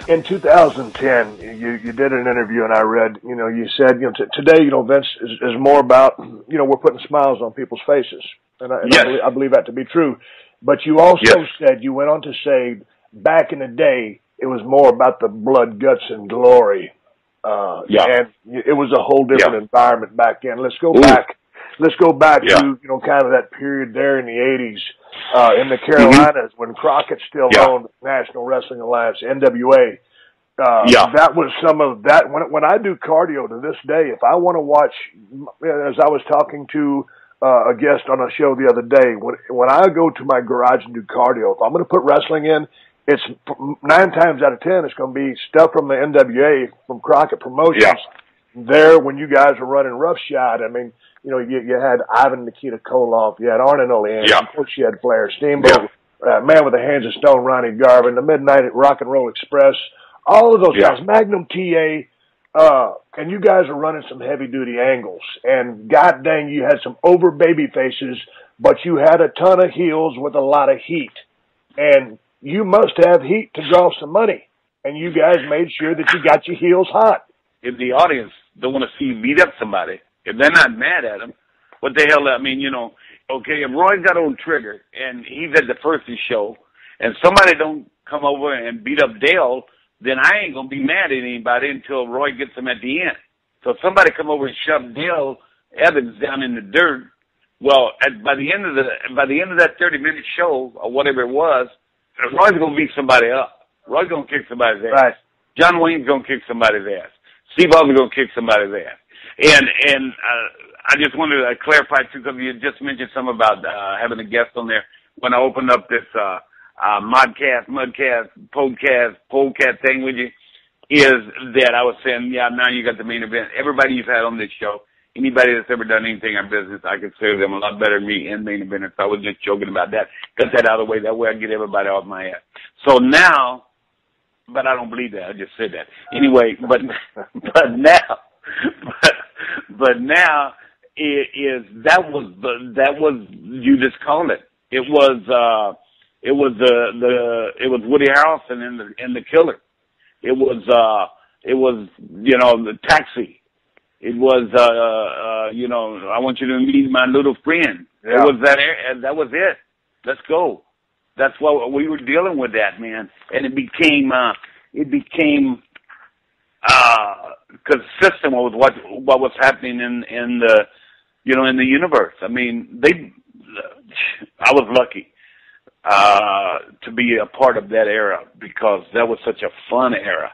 In 2010, you did an interview, and I read, you said, today, Vince is more about, we're putting smiles on people's faces, and Yes. I believe that to be true. But you also Yes. said, you went on to say, back in the day, it was more about the blood, guts, and glory. Yeah. And it was a whole different environment back then. Let's go back. Let's go back to, kind of that period there in the 80s, in the Carolinas when Crockett still owned National Wrestling Alliance, NWA. That was some of that. When I do cardio to this day, if I want to watch, as I was talking to a guest on a show the other day, when I go to my garage and do cardio, if I'm going to put wrestling in, it's 9 times out of 10, it's going to be stuff from the NWA, from Crockett Promotions. Yeah. There, when you guys were running roughshod, I mean, you had Ivan Nikita Koloff, you had Arnon Oleander, of course you had Flair, Steamboat, Man with the Hands of Stone, Ronnie Garvin, the Midnight Rock and Roll Express, all of those guys, Magnum TA, and you guys were running some heavy duty angles, and god dang, you had some over baby faces, but you had a ton of heels with a lot of heat, and you must have heat to draw some money, and you guys made sure that you got your heels hot. If the audience don't want to see you beat up somebody, if they're not mad at him, what the hell, I mean, okay, if Roy got on Trigger and he's at the first show and somebody don't come over and beat up Dale, then I ain't going to be mad at anybody until Roy gets them at the end. So if somebody come over and shove Dale Evans down in the dirt, well, by the end of that 30-minute show or whatever it was, Roy's going to beat somebody up. Roy's going to kick somebody's ass. Right. John Wayne's going to kick somebody's ass. Steve Austin's going to kick somebody's ass. And I just wanted to clarify too, because you just mentioned something about having a guest on there. When I opened up this Mudcast, Podcast thing with you, is that I was saying, now you got the main event. Everybody you've had on this show, anybody that's ever done anything in business, I consider them a lot better than me in main event. So I was just joking about that. Got that out of the way. That way I get everybody off my ass. So now, but I don't believe that. I just said that. Anyway, but now that was you just called it. It was Woody Harrelson and the Killer. It was the Taxi. It was I want you to meet my little friend. Yeah. It was that was it. Let's go. That's what we were dealing with, that, man. And it became consistent with what was happening in the universe. I mean, I was lucky to be a part of that era, because that was such a fun era.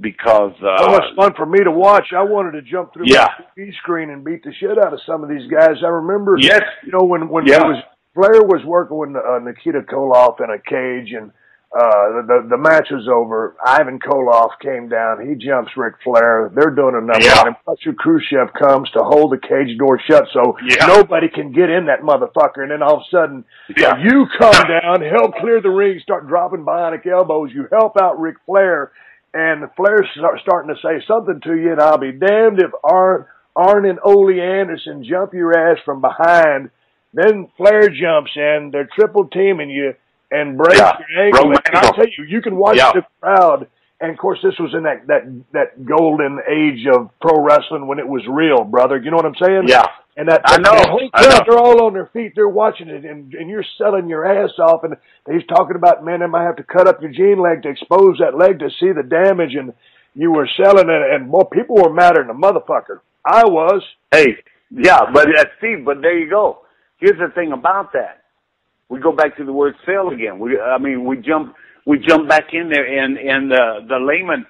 Because so much fun for me to watch. I wanted to jump through my TV screen and beat the shit out of some of these guys. I remember, when Flair was working with Nikita Koloff in a cage, and the match was over. Ivan Koloff came down. He jumps Ric Flair. They're doing a number on him. Buster Khrushchev comes to hold the cage door shut so nobody can get in that motherfucker. And then all of a sudden, you come down, help clear the ring, start dropping bionic elbows. You help out Ric Flair. And Flair's starting to say something to you, and I'll be damned if Arn and Ole Anderson jump your ass from behind. Then Flair jumps in, they're triple teaming you and breaks your ankle. And I'll tell you, you can watch the crowd. And of course, this was in that golden age of pro wrestling when it was real, brother. You know what I'm saying? Yeah. And that whole crowd, they're all on their feet. They're watching it, and you're selling your ass off. And he's talking about, man, they might have to cut up your jean leg to expose that leg to see the damage. And you were selling it, and more people were madder than a motherfucker. I was. Hey, but Steve, but there you go. Here's the thing about that. We go back to the word sell again. We jump back in there, and the layman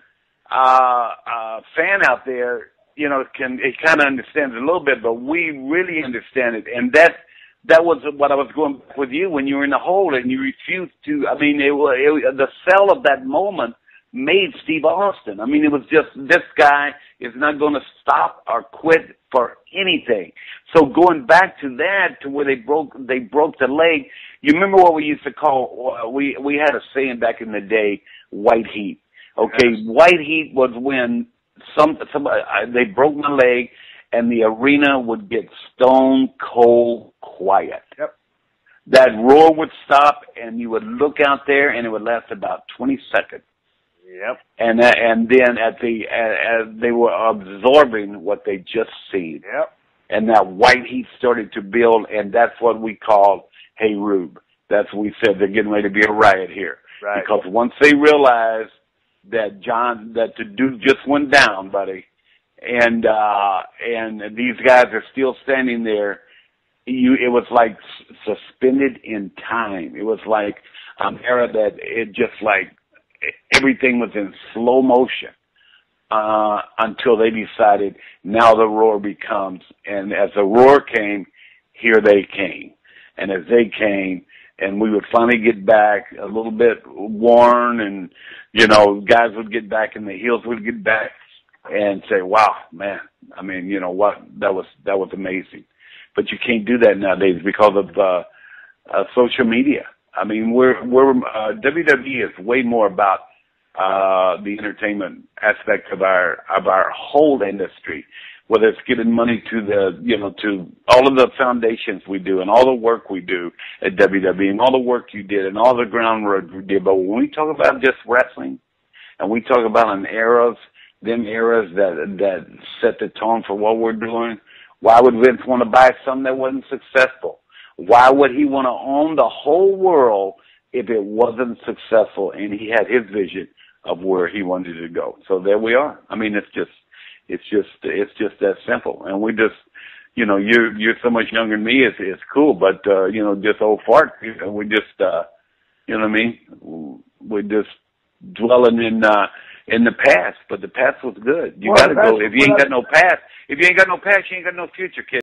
fan out there, it kind of understands it a little bit, but we really understand it. And that was what I was going back with you when you were in the hole and you refused to. I mean, the sell of that moment made Steve Austin. I mean, it was just, this guy is not going to stop or quit for anything. So going back to that, to where they broke the leg. You remember what we used to call, we had a saying back in the day, white heat. Okay, yes. White heat was when they broke my leg and the arena would get stone cold quiet. Yep. That roar would stop and you would look out there and it would last about 20 seconds. Yep. And then as they were absorbing what they just seen. Yep. And that white heat started to build, and that's what we called, hey, Rube. That's what we said, they're getting ready to be a riot here. Right. Because once they realized that the dude just went down, buddy, and these guys are still standing there, it was like suspended in time. It was like an era that it just like everything was in slow motion until they decided now the roar becomes. And as the roar came, here they came. And as they came, and we would finally get back a little bit worn, and, you know, guys would get back and the heels would get back and say, wow, man, I mean, you know what, that was amazing. But you can't do that nowadays because of social media. I mean, WWE is way more about the entertainment aspect of our whole industry, whether it's giving money to to all of the foundations we do and all the work we do at WWE and all the work you did and all the groundwork we did. But when we talk about just wrestling and we talk about them eras that set the tone for what we're doing, why would Vince want to buy something that wasn't successful? Why would he want to own the whole world if it wasn't successful and he had his vision of where he wanted to go? So there we are. I mean, it's just that simple. And we just, you know, you're so much younger than me. It's cool, but you know, just old fart. You know, we just, you know what I mean? We're just dwelling in the past, but the past was good. You got to go. If you ain't got no past, you ain't got no future, kid.